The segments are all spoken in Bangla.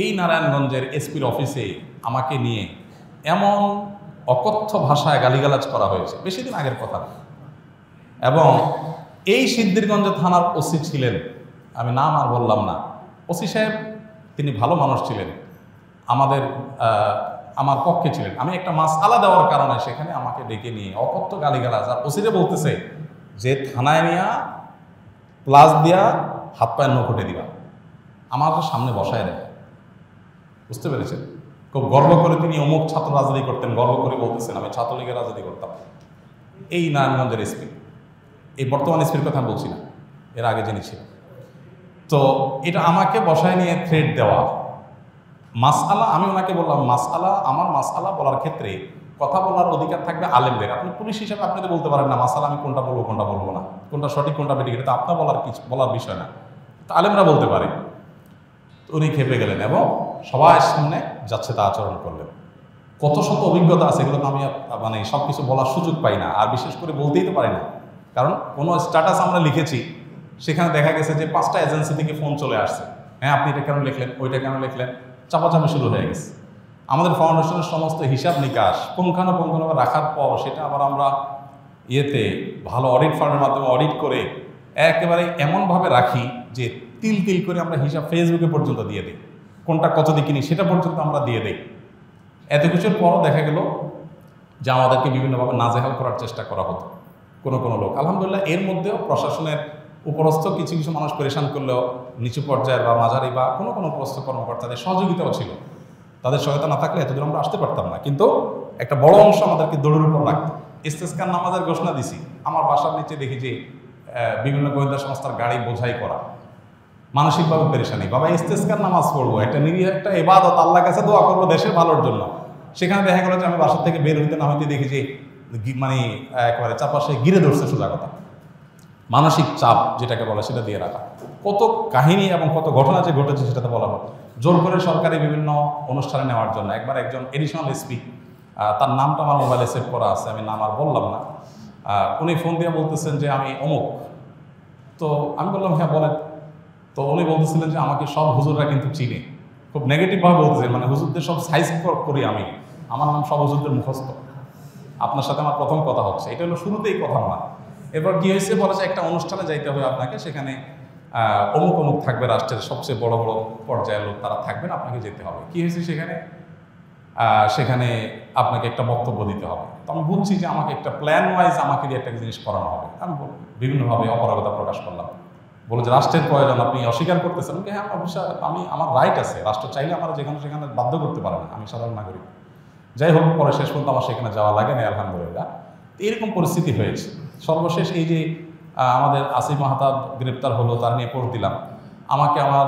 এই নারায়ণগঞ্জের এসপির অফিসে আমাকে নিয়ে এমন অকথ্য ভাষায় গালিগালাজ করা হয়েছে, বেশি দিন আগের কথা। এবং এই সিদ্ধিরগঞ্জ থানার ওসি ছিলেন, আমি নাম আর বললাম না, ওসি সাহেব তিনি ভালো মানুষ ছিলেন, আমার পক্ষে ছিলেন। আমি একটা মাসআলা দেওয়ার কারণে সেখানে আমাকে ডেকে নিয়ে অকথ্য গালিগালাজ, আর ওসিরে বলতেছে যে থানায় নিয়ে প্লাস দিয়া হাত পায়ের নখুটে দিবা, আমার সামনে বসায় দেয়। বুঝতে পেরেছেন? খুব গর্ব করে তিনি অমুক ছাত্র রাজনীতি করতেন, গর্ব করে বলতেছেন আমি ছাত্রলীগের রাজনীতি করতাম। এই নারায়ণগঞ্জের এসপি, এই বর্তমান এসপির কথা বলছি না, এর আগে যিনি ছিলেন। তো এটা আমাকে বসায় নিয়ে থ্রেট দেওয়া, মাসআলা, আমি ওনাকে বললাম আমার মাসআলা বলার ক্ষেত্রে কথা বলার অধিকার থাকবে আলেমদের। আপনি পুলিশ হিসেবে আপনি তো বলতে পারেন না মাসআলা আমি কোনটা বলবো কোনটা বলবো না, কোনটা সঠিক কোনটা বেঠিক, এটা তো আপনার বলার বিষয় না, তো আলেমরা বলতে পারে। উনি খেপে গেলেন এবং সবার সামনে যাচ্ছে তা আচরণ করলেন। কত শত অভিজ্ঞতা আছে, এগুলো তো আমি মানে সব কিছু বলার সুযোগ পাই না, আর বিশেষ করে বলতেই তো পারি না, কারণ কোনো স্ট্যাটাস আমরা লিখেছি সেখানে দেখা গেছে যে 5টা এজেন্সি থেকে ফোন চলে আসছে, হ্যাঁ আপনি এটা কেন লিখলেন, ওইটা কেন লিখলেন, চাপাচাপি শুরু হয়ে গেছে। আমাদের ফাউন্ডেশনের সমস্ত হিসাব নিকাশ পুঙ্খানুপুঙ্খভাবে রাখার পর সেটা আবার আমরা ভালো অডিট ফার্মের মাধ্যমে অডিট করে একেবারে এমনভাবে রাখি যে তিল তিল করে আমরা হিসাব ফেসবুকে পর্যন্ত দিয়ে দিই, কোনটা কত দিয়ে কিনি সেটা পর্যন্ত আমরা দিয়ে দিই। এত কিছুর পরও দেখা গেল যে আমাদেরকে বিভিন্নভাবে নাজেহাল করার চেষ্টা করা হতো কোনো লোক। আলহামদুলিল্লাহ এর মধ্যেও প্রশাসনের উপরস্থ কিছু কিছু মানুষ পরেশান করলেও নিচু পর্যায়ের বা মাঝারি বা কোনো উপরস্থ কর্মকর্তাদের সহযোগিতাও ছিল, তাদের সহায়তা না থাকলে এতদূর আমরা আসতে পারতাম না। কিন্তু একটা বড় অংশ আমাদেরকে দৌড়ের উপর রাখতো। ইস্তেসকার নামাজের ঘোষণা দিছি, আমার বাসার নিচে দেখি যে বিভিন্ন গোয়েন্দা সংস্থার গাড়ি বোঝাই করা, মানসিকভাবে পেরেশানি, বাবা ইস্তেসকার নামাজ পড়বো, একটা নিরীহ একটা ইবাদত, আল্লাহর কাছে দোয়া করবো দেশের ভালোর জন্য। সেখানে দেখা গেল যে আমি বাসার থেকে বের হইতে না হইতে দেখি যে মানে একেবারে চারপাশে ঘিরে ধরছে, সোজা কথা মানসিক চাপ যেটাকে বলে সেটা দিয়ে রাখা। কত কাহিনী এবং কত ঘটনা যে ঘটেছে সেটাতে বলা হয়। জোর করে সরকারি বিভিন্ন অনুষ্ঠানে নেওয়ার জন্য একবার একজন এডিশনাল এসপি, তার নামটা আমার মোবাইলে সেভ করা আছে, আমি নাম আর বললাম না, উনি ফোন দিয়ে বলতেছেন যে আমি অমুক। তো আমি বললাম হ্যাঁ বলেন। তো উনি বলতেছিলেন যে আমাকে সব হুজুররা কিন্তু চিনে, খুব নেগেটিভভাবে বলতেছেন, মানে হুজুরদের সব সাইজ করি আমি, আমার নাম সব হুজুরদের মুখস্থ, আপনার সাথে আমার প্রথম কথা হচ্ছে, এটা হলো শুরুতেই কথা না। এরপর কি হয়েছে বলে যে একটা অনুষ্ঠানে যাইতে হবে আপনাকে, সেখানে অমুক অমুক থাকবে, রাষ্ট্রের সবচেয়ে বড় বড় পর্যায়ের লোক তারা থাকবেন, আপনাকে যেতে হবে। কি হয়েছে সেখানে আপনাকে একটা বক্তব্য দিতে হবে। তো আমি বুঝছি যে আমাকে একটা প্ল্যান ওয়াইজ আমাকে দিয়ে একটা জিনিস করানো হবে। আমি বিভিন্নভাবে অপারগতা প্রকাশ করলাম, বলে যে রাষ্ট্রের প্রয়োজন আপনি অস্বীকার করতেছেন। হ্যাঁ অবশ্যই আমার রাইট আছে, রাষ্ট্র চাইলে আমার সেখানে বাধ্য করতে পারে না, আমি সাধারণ নাগরিক। যাই হোক, পরে শেষ পর্যন্ত আমার সেখানে যাওয়া লাগে না আলহামদুলিল্লাহ। এরকম পরিস্থিতি হয়েছে। সর্বশেষ এই যে আমাদের আসিফ মাহতাব গ্রেপ্তার হলো, তার নিয়ে পোস্ট দিলাম, আমাকে আমার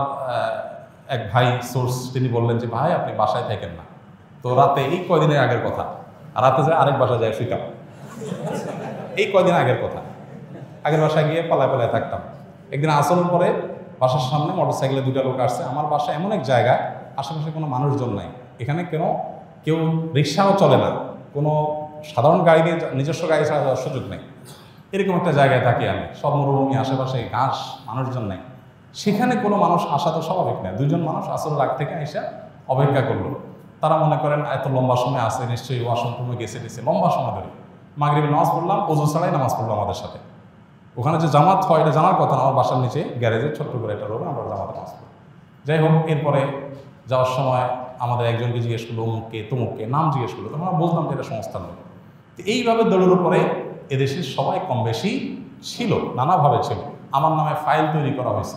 এক ভাই সোর্স তিনি বললেন যে ভাই আপনি বাসায় থাকেন না। তো রাতে, এই কয়দিনের আগের কথা, রাতে যে আরেক বাসায় যায় শুইতাম, এই কয়দিন আগের কথা, আগের বাসায় গিয়ে পালায় থাকতাম। একদিন আসরের পরে বাসার সামনে মোটরসাইকেলে 2টা লোক আসছে। আমার বাসা এমন এক জায়গায় আশেপাশে কোনো মানুষজন নাই, এখানে কেউ রিক্সাও চলে না, কোনো সাধারণ গাড়ি নিয়ে নিজস্ব গাড়ি ছাড়া যাওয়ার সুযোগ নেই, এরকম একটা জায়গায় থাকি আমি। সব মরুভূমি, আশেপাশে ঘাস, মানুষজন নেই। সেখানে কোনো মানুষ আসা তো স্বাভাবিক নয়। 2জন মানুষ আসরের আগ থেকে এসে অপেক্ষা করলো। তারা মনে করেন এত লম্বা সময় আসে, নিশ্চয়ই ওয়াশরুমে গেছে লম্বা সময় ধরে। মাগরিবের নামাজ পড়লাম, ওযু ছাড়াই নামাজ পড়লো আমাদের সাথে। ওখানে যে জামাত হয় এটা জানার কথা না, আমার বাসার নিচে গ্যারেজে ছোট্ট করে একটা রোড, আমরা জামাতে নামাজ পড়ি। যাই হোক, এরপরে যাওয়ার সময় আমাদের একজনকে জিজ্ঞেস করলো অমুককে তমুককে, নাম জিজ্ঞেস করলো, তখন আমরা বলতাম যে এটা সংস্থার লোক। তো এইভাবে দলের উপরে এদেশের সবাই কম বেশি ছিল, নানাভাবে ছিল। আমার নামে ফাইল তৈরি করা হয়েছে,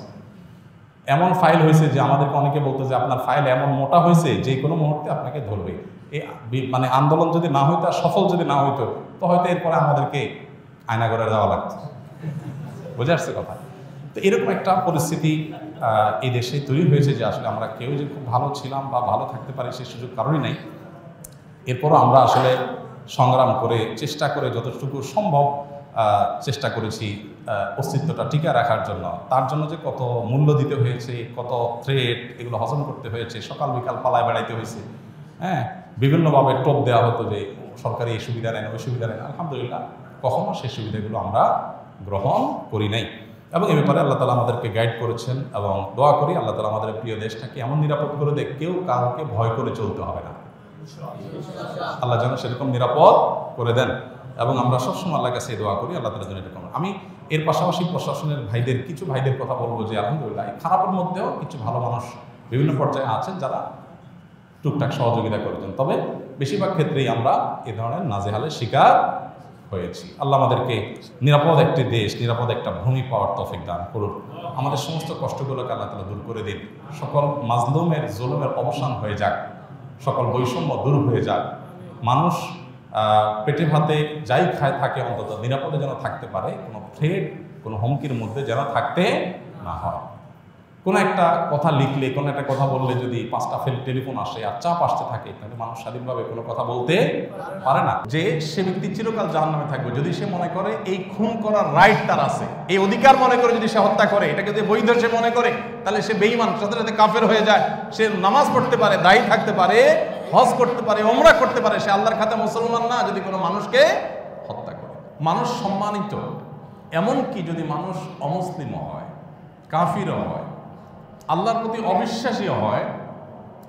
এমন ফাইল হয়েছে যে আমাদেরকে অনেকে বলতো যে আপনার ফাইল এমন মোটা হয়েছে যে কোনো মুহূর্তে আপনাকে ধরবে। এই মানে আন্দোলন যদি না হইতো, সফল যদি না হইতো, তো হয়তো এরপরে আমাদেরকে আয়নাঘরে যাওয়া লাগতো। বুঝে আসছে কথা? তো এরকম একটা পরিস্থিতি এই দেশে তৈরি হয়েছে যে আসলে আমরা কেউ যে খুব ভালো ছিলাম বা ভালো থাকতে পারি সে সুযোগ কারণই নাই। এরপরও আমরা আসলে সংগ্রাম করে, চেষ্টা করে যতটুকু সম্ভব চেষ্টা করেছি অস্তিত্বটা টিকে রাখার জন্য। তার জন্য যে কত মূল্য দিতে হয়েছে, কত থ্রেট, এগুলো হজম করতে হয়েছে, সকাল বিকাল পালায় বেড়াইতে হয়েছে। হ্যাঁ, বিভিন্নভাবে টোপ দেওয়া হতো যে সরকারি এই সুবিধা নেন, ওই সুবিধা নেন। আলহামদুলিল্লাহ কখনো সেই সুবিধাগুলো আমরা গ্রহণ করি নাই। এবং এ ব্যাপারে আল্লাহ তালা আমাদেরকে গাইড করেছেন, এবং দোয়া করি আল্লাহ তালা আমাদের প্রিয় দেশটাকে এমন নিরাপদ করে দেয় কেউ কাউকে ভয় করে চলতে হবে না। আল্লাহ যেন সেরকম নিরাপদ করে দেন, এবং আমরা সবসময় আল্লাহর কাছে দোয়া করি আল্লাহ তালা যেন এরকম। আমি এর পাশাপাশি প্রশাসনের ভাইদের, কিছু ভাইদের কথা বলবো যে আলহামদুলিল্লাহ খারাপের মধ্যেও কিছু ভালো মানুষ বিভিন্ন পর্যায়ে আছেন যারা টুকটাক সহযোগিতা করেছেন, তবে বেশিরভাগ ক্ষেত্রেই আমরা এ ধরনের নাজেহালের শিকার হয়েছি। আল্লাহ আমাদেরকে নিরাপদ একটি দেশ, নিরাপদ একটা ভূমি পাওয়ার তৌফিক দান করুন। আমাদের সমস্ত কষ্টগুলোকে আল্লাহ তাআলা দূর করে দিন। সকল মাজলুমের জুলুমের অবসান হয়ে যাক, সকল বৈষম্য দূর হয়ে যাক। মানুষ পেটে ভাতে যাই খায় থাকে অন্তত নিরাপদে যেন থাকতে পারে, কোনো থ্রেট, কোনো হুমকির মধ্যে যেন থাকতে না হয়। কোনো একটা কথা লিখলে, কোনো একটা কথা বললে যদি 5টা টেলিফোন আসে আর চাপ আসতে থাকে, তাহলে মানুষ স্বাধীনভাবে কোনো কথা বলতে পারে না। যে সে ব্যক্তি চিরকাল জাহান্নামে থাকবে যদি সে মনে করে এই খুন করার রাইট তার আছে, এই অধিকার মনে করে যদি সে হত্যা করে, এটাকে যদি বৈধ সে মনে করে, তাহলে সে বেঈমান, সাথে সাথে কাফের হয়ে যায়। সে নামাজ পড়তে পারে, দায়ী থাকতে পারে, হজ করতে পারে, ওমরা করতে পারে, সে আল্লাহর খাতে মুসলমান না যদি কোনো মানুষকে হত্যা করে। মানুষ সম্মানিত, এমনকি যদি মানুষ অমুসলিম হয়, কাফিরও হয়, আল্লাহর প্রতি অবিশ্বাসী হয়,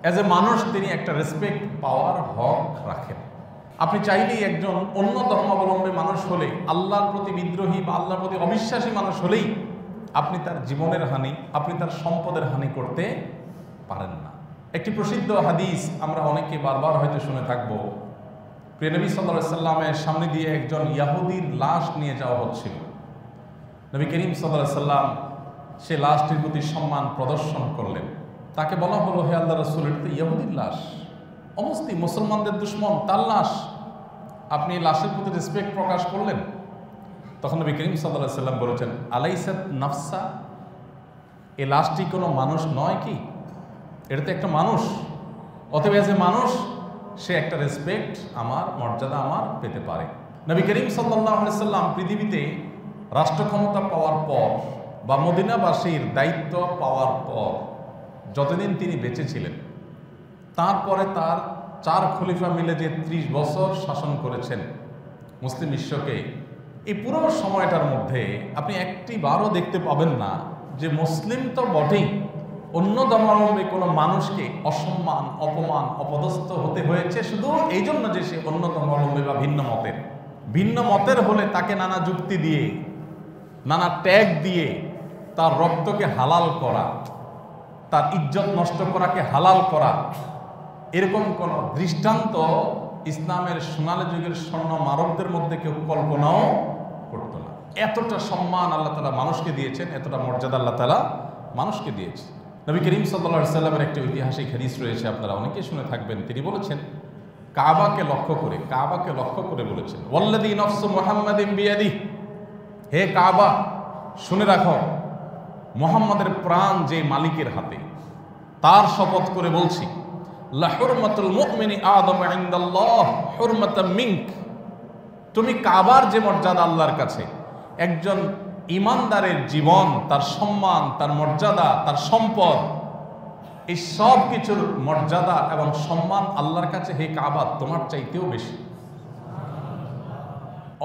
অ্যাজ এ মানুষ তিনি একটা রেসপেক্ট পাওয়ার হক রাখেন। আপনি চাইলেই একজন অন্য ধর্মাবলম্বী মানুষ হলে, আল্লাহর প্রতি বিদ্রোহী বা আল্লাহর প্রতি অবিশ্বাসী মানুষ হলেই আপনি তার জীবনের হানি, আপনি তার সম্পদের হানি করতে পারেন না। একটি প্রসিদ্ধ হাদিস আমরা অনেকে বারবার হয়তো শুনে থাকবো। প্রিয় নবী সাল্লাল্লাহু আলাইহি সাল্লামের সামনে দিয়ে একজন ইয়াহুদির লাশ নিয়ে যাওয়া হচ্ছিল। নবী করিম সাল্লাল্লাহু আলাইহি সাল্লাম সে লাশটির প্রতি সম্মান প্রদর্শন করলেন। তাকে বলা হলো, হে আল্লাহ রাসূল, এটা তো ইয়াহুদির লাশ, অমুসলিম, মুসলমানদের দুশমন, তার লাশ, আপনি লাশের প্রতি রেসপেক্ট প্রকাশ করলেন। তখন নবী করিম সাল্লাল্লাহু আলাইহি সাল্লাম বলেছেন, আলাইসাত নাফসা, এই লাশটি কোনো মানুষ নয় কি? এটা তো একটা মানুষ, অতএব এজ এ মানুষ সে একটা রেসপেক্ট, আমার মর্যাদা আমার পেতে পারে। নবী করিম সাল্লাল্লাহু আলাইহি সাল্লাম পৃথিবীতে রাষ্ট্র ক্ষমতা পাওয়ার পর বা মদিনাবাসীর দায়িত্ব পাওয়ার পর যতদিন তিনি বেঁচে ছিলেন, তারপরে তার 4 খলিফা মিলে যে 30 বছর শাসন করেছেন মুসলিম বিশ্বকে, এই পুরো সময়টার মধ্যে আপনি একটি বারও দেখতে পাবেন না যে মুসলিম তো বটেই, অন্য ধর্মাবলম্বী কোনো মানুষকে অসম্মান, অপমান, অপদস্থ হতে হয়েছে শুধু এই জন্য যে সে অন্য ধর্মাবলম্বী বা ভিন্ন মতের হলে তাকে নানা যুক্তি দিয়ে, নানা ট্যাগ দিয়ে তার রক্তকে হালাল করা, তার ইজ্জত নষ্ট করাকে হালাল করা, এরকম কোন দৃষ্টান্ত ইসলামের সোনালী যুগের স্বর্ণ মারকদের মধ্যে কেউ কল্পনাও করত না। এতটা সম্মান আল্লাহ তাআলা মানুষকে দিয়েছেন, এতটা মর্যাদা আল্লাহ তাআলা মানুষকে দিয়েছে। নবী করিম সাল্লাল্লাহু আলাইহি সাল্লামের একটি ঐতিহাসিক হাদিস রয়েছে, আপনারা অনেকেই শুনে থাকবেন। তিনি বলেছেন, কাবাকে লক্ষ্য করে বলেছেন, ওয়াল্লাযী নাফসু মুহাম্মাদিন বিয়াদিহি, হে কাবা শুনে রাখো, মুহাম্মাদের প্রাণ যে মালিকের হাতে, তার শপথ করে বলছি, লা হুরমাতুল মুমিনি আযামু ইনদাল্লাহ হুরমাতাম মিনক, তুমি কাবার যে মর্যাদা আল্লাহর কাছে, একজন ঈমানদারের জীবন, তার সম্মান, তার মর্যাদা, তার সম্পদ, এই সব কিছুর মর্যাদা এবং সম্মান আল্লাহর কাছে হে কাবা তোমার চাইতেও বেশি।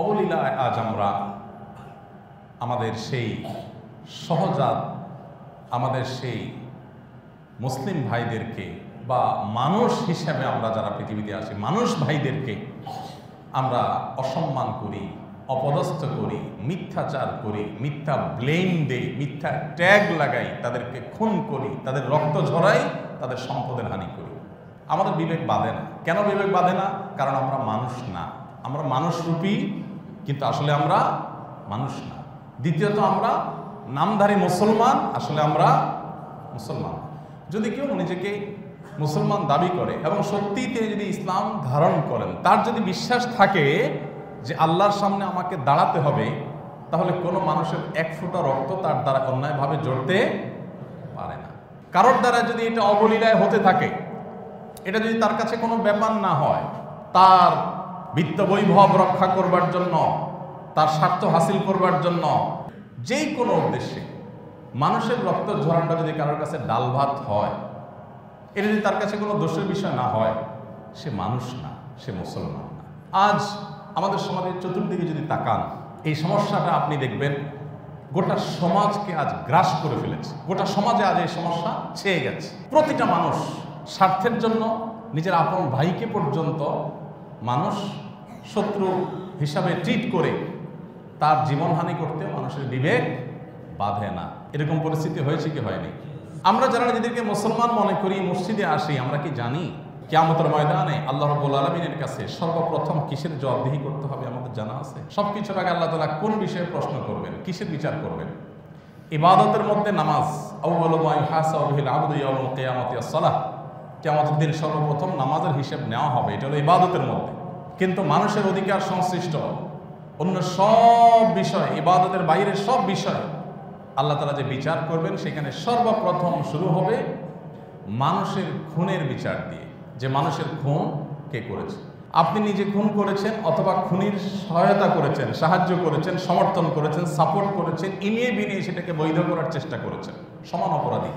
অবলীলায় আজ আমরা আমাদের সেই সহজাত, আমাদের সেই মুসলিম ভাইদেরকে বা মানুষ হিসেবে আমরা যারা পৃথিবীতে আছি, মানুষ ভাইদেরকে আমরা অসম্মান করি, অপদস্থ করি, মিথ্যাচার করি, মিথ্যা ব্লেম দেই, মিথ্যা ট্যাগ লাগাই, তাদেরকে খুন করি, তাদের রক্ত ঝরাই, তাদের সম্পদের হানি করি। আমাদের বিবেক বাঁধে না। কেন বিবেক বাঁধে না? কারণ আমরা মানুষ না। আমরা মানুষরূপী, কিন্তু আসলে আমরা মানুষ না। দ্বিতীয়ত আমরা নামধারী মুসলমান, আসলে আমরা মুসলমান। যদি কেউ নিজেকে মুসলমান দাবি করে এবং সত্যিই তিনি যদি ইসলাম ধারণ করেন, তার যদি বিশ্বাস থাকে যে আল্লাহর সামনে আমাকে দাঁড়াতে হবে, তাহলে কোনো মানুষের এক ফোঁটা রক্ত তার দ্বারা অন্যায়ভাবে জড়তে পারে না। কারোর দ্বারা যদি এটা অবলীলায় হতে থাকে, এটা যদি তার কাছে কোনো ব্যাপার না হয়, তার বিত্ত বৈভব রক্ষা করবার জন্য, তার স্বার্থ হাসিল করবার জন্য, যেই কোনো উদ্দেশ্যে মানুষের রক্ত ঝরানোটা যদি কারোর কাছে ডাল ভাত হয়, এটা যদি তার কাছে কোনো দোষের বিষয় না হয়, সে মানুষ না, সে মুসলমান না। আজ আমাদের সমাজের চতুর্দিকে যদি তাকান, এই সমস্যাটা আপনি দেখবেন গোটা সমাজকে আজ গ্রাস করে ফেলেছে। গোটা সমাজে আজ এই সমস্যা ছেয়ে গেছে। প্রতিটা মানুষ স্বার্থের জন্য নিজের আপন ভাইকে পর্যন্ত মানুষ শত্রু হিসাবে ট্রিট করে তার জীবনহানি করতে মানুষের বিবেক বাঁধে না। এরকম পরিস্থিতি হয়েছে কি হয়নি? আমরা যারা নিজেদেরকে মুসলমান মনে করি, মসজিদে আসি, আমরা কি জানি কিয়ামতের ময়দানে আল্লাহ রাব্বুল আলামিনের কাছে সর্বপ্রথম কিসের জবাবদিহি করতে হবে? আমাদের জানা আছে। সবকিছুর আগে আল্লাহ তাআলা কোন বিষয়ে প্রশ্ন করবেন, কিসের বিচার করবেন? ইবাদতের মধ্যে নামাজ, আউয়ালু মা ইউহাসাবু বিহিল আবদু ইয়াউমুল কিয়ামাতি আস-সালাহ। কিয়ামতের দিন সর্বপ্রথম নামাজের হিসাব নেওয়া হবে, এটা হলো ইবাদতের মধ্যে। কিন্তু মানুষের অধিকার সংশ্লিষ্ট অন্য সব বিষয়, ইবাদতের বাইরের সব বিষয় আল্লাহ তাআলা যে বিচার করবেন, সেখানে সর্বপ্রথম শুরু হবে মানুষের খুনের বিচার দিয়ে, যে মানুষের খুন কে করেছে। আপনি নিজে খুন করেছেন অথবা খুনির সহায়তা করেছেন, সাহায্য করেছেন, সমর্থন করেছেন, সাপোর্ট করেছেন, ইনিয়ে বিনিয়ে সেটাকে বৈধ করার চেষ্টা করেছেন, সমান অপরাধী,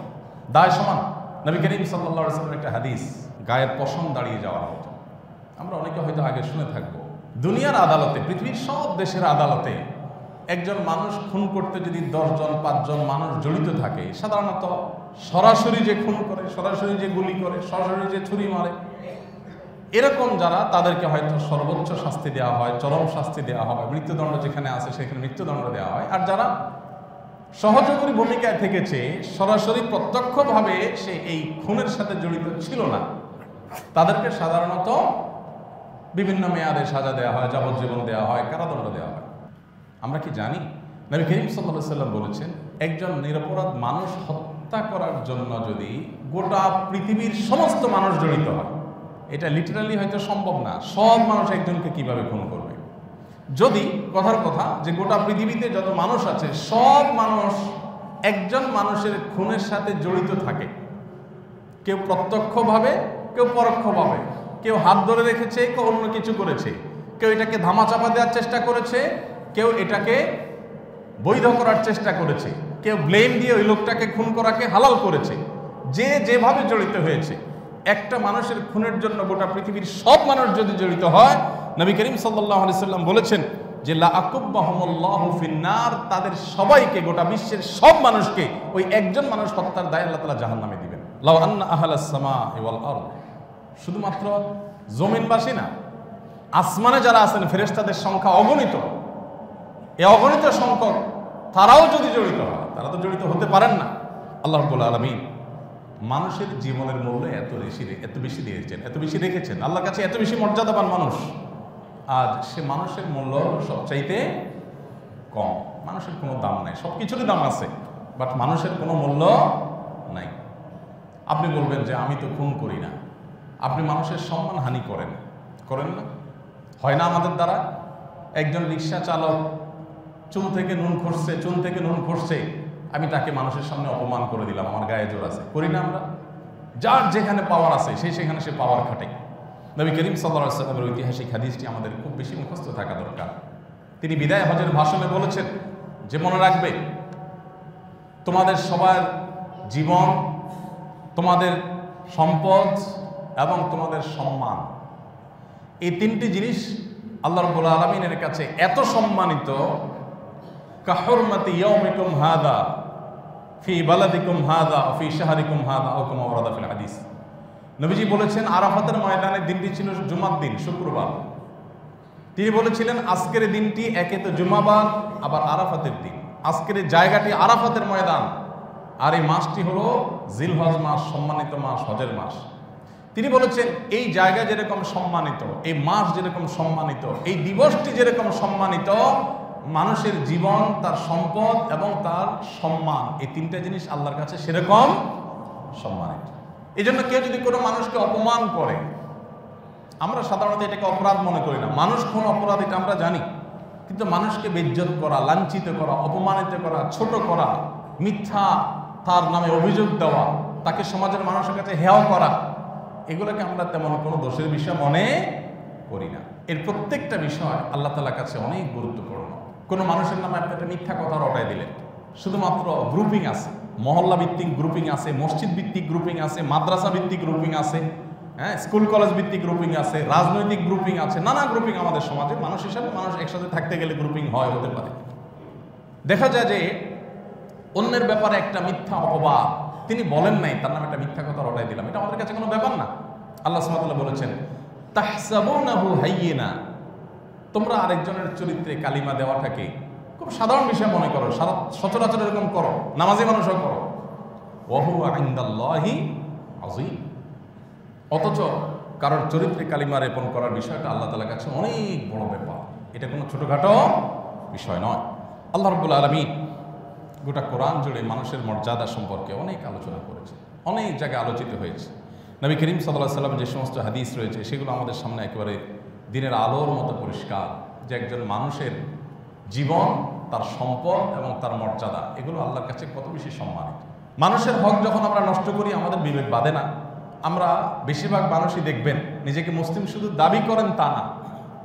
দায় সমান। নবী করিম সাল্লাল্লাহু আলাইহি ওয়াসাল্লামের একটা হাদিস, গায়ের পশম দাঁড়িয়ে যাওয়ার মতো। আমরা অনেকে হয়তো আগে শুনে থাকবো, দুনিয়ার আদালতে, পৃথিবীর সব দেশের আদালতে একজন মানুষ খুন করতে যদি 10 জন 5 জন মানুষ জড়িত থাকে, সাধারণত সরাসরি যে খুন করে, সরাসরি যে গুলি করে, সরাসরি যে ছুরি মারে, এরকম যারা, তাদেরকে হয়তো সর্বোচ্চ শাস্তি দেওয়া হয়, চরম শাস্তি দেওয়া হয়, মৃত্যুদণ্ড যেখানে আছে সেখানে মৃত্যুদণ্ড দেওয়া হয়। আর যারা সহযোগী ভূমিকায় থেকেছে, সরাসরি প্রত্যক্ষভাবে সে এই খুনের সাথে জড়িত ছিল না, তাদেরকে সাধারণত বিভিন্ন মেয়াদে সাজা দেওয়া হয়, যাবজ্জীবন দেওয়া হয়, কারাদণ্ড দেওয়া হয়। আমরা কি জানি নবী করিম সাল্লাল্লাহু আলাইহি ওয়াসাল্লাম বলেছেন, একজন নিরপরাধ মানুষ হত্যা করার জন্য যদি গোটা পৃথিবীর সমস্ত মানুষ জড়িত হয়, এটা লিটারালি হয়তো সম্ভব না। সব মানুষ একজনকে কিভাবে খুন করবে? যদি কথার কথা যে গোটা পৃথিবীতে যত মানুষ আছে, সব মানুষ একজন মানুষের খুনের সাথে জড়িত থাকে, কেউ প্রত্যক্ষভাবে, কেউ পরোক্ষভাবে, কেউ হাত ধরে রেখেছে, কেউ অন্য কিছু করেছে, কেউ এটাকে ধামাচাপা দেওয়ার চেষ্টা করেছে, কেউ এটাকে বৈধ করার চেষ্টা করেছে, কেউ ব্লেম দিয়ে ওই লোকটাকে খুন করাকে হালাল করেছে। যে যেভাবে জড়িত হয়েছে, একটা মানুষের খুনের জন্য গোটা পৃথিবীর সব মানুষ যদি জড়িত হয়, নবী করিম সাল্লাল্লাহু আলাইহি ওয়াসাল্লাম বলেছেন যে লা আকুব্বাহুমুল্লাহু ফিন্নার, তাদের সবাইকে, গোটা বিশ্বের সব মানুষকে ওই একজন মানুষ হত্যার দায়ে আল্লাহ তাআলা জাহান্নামে দিবেন। লাউ আন্না আহলাস সামাই ওয়াল আরদ, শুধুমাত্র জমিনবাসী না, আসমানে যারা আছেন ফেরেশতাদের সংখ্যা অগণিত, এই অগণিত সংখ্যক তারাও যদি জড়িত হয়, তারা তো জড়িত হতে পারেন না। আল্লাহ রাব্বুল আলামিন মানুষের জীবনের মূল্য এত বেশি দিয়েছেন, এত বেশি রেখেছেন, আল্লাহর কাছে এত বেশি মর্যাদাবান মানুষ। আজ সে মানুষের মূল্য সবচাইতে কম। মানুষের কোনো দাম নাই, সব কিছুরই দাম আছে, বাট মানুষের কোনো মূল্য নাই। আপনি বলবেন যে আমি তো খুন করি না, আপনি মানুষের সম্মান হানি করেন না? হয় না আমাদের দ্বারা? একজন রিক্সা চালক চুন থেকে নুন খসছে, আমি তাকে মানুষের সামনে অপমান করে দিলাম, আমার গায়ে জোর আছে, করি না আমরা? যার যেখানে পাওয়ার আছে সেখানে সে পাওয়ার খাটে। নবী করিম সাল্লাল্লাহু আলাইহি ওয়াসাল্লামের ঐতিহাসিক হাদিসটি আমাদের খুব বেশি মুখস্থ থাকা দরকার। তিনি বিদায় হজের ভাষণে বলেছেন যে, মনে রাখবে তোমাদের সবার জীবন, তোমাদের সম্পদ এবং তোমাদের সম্মান, এই তিনটি জিনিস আল্লাহ রাব্বুল আলামিনের কাছে এত সম্মানিত, কাহুরমাতি ইয়াউমিকুম হাদা ফি বালাদিকুম হাদা ফি শাহরিকুম হাদা আও কামা ওয়ারাদা ফিল হাদিস। নবীজি বলেছেন, আরাফাতের ময়দানের দিনটি ছিল জুমার দিন, শুক্রবার। তিনি বলেছিলেন আজকের দিনটি একে তো জুমাবার, আবার আরাফাতের দিন। আজকের জায়গাটি আরাফাতের ময়দান, আর এই মাসটি হলো জিলহজ মাস, সম্মানিত মাস, হজের মাস। তিনি বলেছেন এই জায়গা যেরকম সম্মানিত, এই মাস যেরকম সম্মানিত, এই দিবসটি যেরকম সম্মানিত, মানুষের জীবন, তার সম্পদ এবং তার সম্মান, এই তিনটা জিনিস আল্লাহর কাছে সেরকম সম্মানিত। এই জন্য কেউ যদি কোনো মানুষকে অপমান করে, আমরা সাধারণত এটাকে অপরাধ মনে করি না। মানুষ কোন অপরাধ এটা আমরা জানি, কিন্তু মানুষকে বেইজ্জত করা, লাঞ্ছিত করা, অপমানিত করা, ছোট করা, মিথ্যা তার নামে অভিযোগ দেওয়া, তাকে সমাজের মানুষের কাছে হেয় করা, এগুলোকে আমরা তেমন কোনো দোষের বিষয় মনে করি না। এর প্রত্যেকটা বিষয় আল্লাহ তাআলার কাছে অনেক গুরুত্বপূর্ণ। কোনো মানুষের নামে আপনি একটা মিথ্যা কথা রটাই দিলেন, শুধুমাত্র গ্রুপিং আছে, মহল্লা ভিত্তিক গ্রুপিং আছে, মসজিদ ভিত্তিক গ্রুপিং আছে, মাদ্রাসা ভিত্তিক গ্রুপিং আছে, স্কুল কলেজ ভিত্তিক গ্রুপিং আছে, রাজনৈতিক গ্রুপিং আছে, নানা গ্রুপিং আমাদের সমাজে। মানুষ হিসাবে মানুষ একসাথে থাকতে গেলে গ্রুপিং হতে পারে। দেখা যায় যে অন্যের ব্যাপারে একটা মিথ্যা অপবাদ তিনি বলেন নাই, তার নামে একটা মিথ্যা কথা রটাই দিলাম, এটা আমাদের কাছে কোনো ব্যাপার না। আল্লাহ সুবহানাহু ওয়া তাআলা বলেছেন, তাহসাবুনাহু হাইয়িনা, তোমরা আরেকজনের চরিত্রে কালিমা দেওয়াটাকে খুব সাধারণ বিষয় মনে করো, সচরাচর এরকম করো, নামাজি মানুষও করো। ওয়া হুয়া ইনদাল্লাহি আযীম, অথচ কারোর চরিত্রে কালিমা রেপন করার বিষয়টা আল্লাহ তাআলার কাছে অনেক বড় ব্যাপার, এটা কোনো ছোটখাটো বিষয় নয়। আল্লাহ রাব্বুল আলামিন গোটা কোরআন জুড়ে মানুষের মর্যাদা সম্পর্কে অনেক আলোচনা করেছে, অনেক জায়গায় আলোচিত হয়েছে। নবী করিম সাল্লাল্লাহু আলাইহি ওয়াসাল্লাম যে সমস্ত হাদিস রয়েছে সেগুলো আমাদের সামনে একেবারে দিনের আলোর মতো পরিষ্কার, যে একজন মানুষের জীবন, তার সম্পদ এবং তার মর্যাদা এগুলো আল্লাহর কাছে কত বেশি সম্মানিত। মানুষের হক যখন আমরা নষ্ট করি আমাদের বিবেক বাধে না। আমরা বেশিরভাগ মানুষই দেখবেন নিজেকে মুসলিম শুধু দাবি করেন তা না,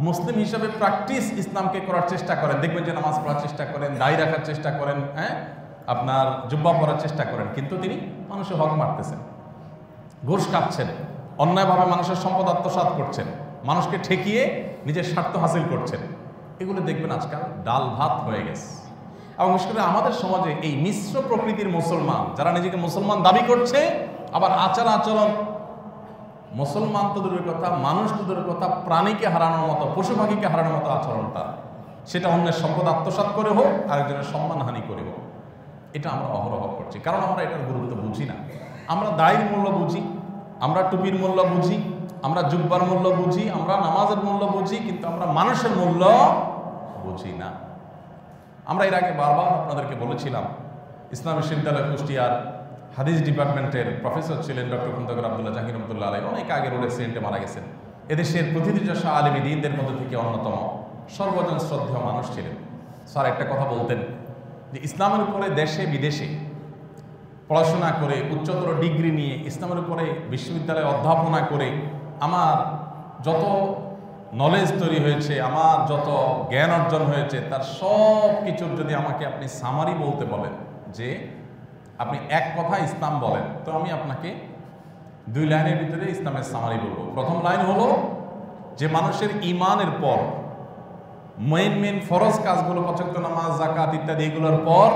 মুসলিম হিসাবে প্র্যাকটিস ইসলামকে করার চেষ্টা করেন। দেখবেন যে নামাজ পড়ার চেষ্টা করেন, দাড়ি রাখার চেষ্টা করেন, আপনার জুব্বা পরার চেষ্টা করেন, কিন্তু তিনি মানুষের হক মারতেছেন, ঘুষ খাচ্ছেন, অন্যায়ভাবে মানুষের সম্পদ আত্মসাৎ করছেন, মানুষকে ঠেকিয়ে নিজের স্বার্থ হাসিল করছেন। এগুলো দেখবেন আজকাল ডাল ভাত হয়ে গেছে। এবং বিশেষ করে আমাদের সমাজে এই মিশ্র প্রকৃতির মুসলমান, যারা নিজেকে মুসলমান দাবি করছে, আবার আচার আচরণ মুসলমান তো দূরের কথা, মানুষ তো দূরের কথা, প্রাণীকে হারানোর মতো, পশু পাখিকে হারানোর মতো আচরণটা, সেটা অন্যের সম্পদ আত্মসাৎ করে হোক, আরেকজনের সম্মানহানি করে হোক, এটা আমরা অহরহ করছি। কারণ আমরা এটার গুরুত্ব বুঝি না। আমরা দায়ের মূল্য বুঝি, আমরা টুপির মূল্য বুঝি, আমরা জুব্বার মূল্য বুঝি, আমরা নামাজের মূল্য বুঝি, কিন্তু আমরা মানুষের মূল্য বুঝি না। আমরা এর আগে বারবার আপনাদেরকে বলেছিলাম, ইসলাম বিশ্ববিদ্যালয় কুষ্টিয়ার হাদিস ডিপার্টমেন্টের প্রফেসর ছিলেন ডক্টর খন্দকার আব্দুল্লাহ জাহাঙ্গীর রহমতুল্লাহ আলাইহি, অনেক আগে রোড অ্যাক্সিডেন্টে মারা গেছেন। এদেশের প্রতিনিধিশা আলেম দ্বীনদের মধ্যে থেকে অন্যতম সর্বজন শ্রদ্ধেয় মানুষ ছিলেন। স্যার একটা কথা বলতেন যে ইসলামের উপরে দেশে বিদেশে পড়াশোনা করে, উচ্চতর ডিগ্রি নিয়ে ইসলামের উপরে বিশ্ববিদ্যালয়ে অধ্যাপনা করে আমার যত নলেজ তৈরি হয়েছে, আমার যত জ্ঞান অর্জন হয়েছে, তার সব কিছুর যদি আমাকে আপনি সামারি বলতে বলেন, যে আপনি এক কথা ইসলাম বলেন, তো আমি আপনাকে 2 লাইনের ভিতরে ইসলামের সামারি বলবো। প্রথম লাইন হলো যে মানুষের ইমানের পর মেন ফরজ কাজগুলো, পাঁচ ওয়াক্ত নামাজ, যাকাত ইত্যাদি, এগুলোর পর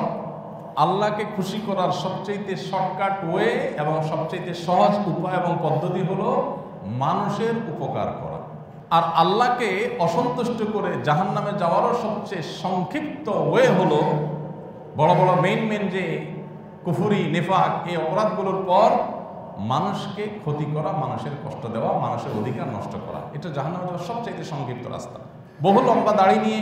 আল্লাহকে খুশি করার সবচেয়ে শর্টকাট ওয়ে এবং সবচেয়ে সহজ উপায় এবং পদ্ধতি হলো মানুষের উপকার করা। আর আল্লাহকে অসন্তুষ্ট করে জাহান্নামে যাওয়ারও সবচেয়ে সংক্ষিপ্ত ওয়ে হলো বড় বড় মেন যে কুফরি, নেফাক, এই অপরাধগুলোর পর মানুষকে ক্ষতি করা, মানুষের কষ্ট দেওয়া, মানুষের অধিকার নষ্ট করা, এটা জাহান্নামে যাওয়ার সবচেয়ে সংক্ষিপ্ত রাস্তা। বহু লম্বা দাড়ি নিয়ে,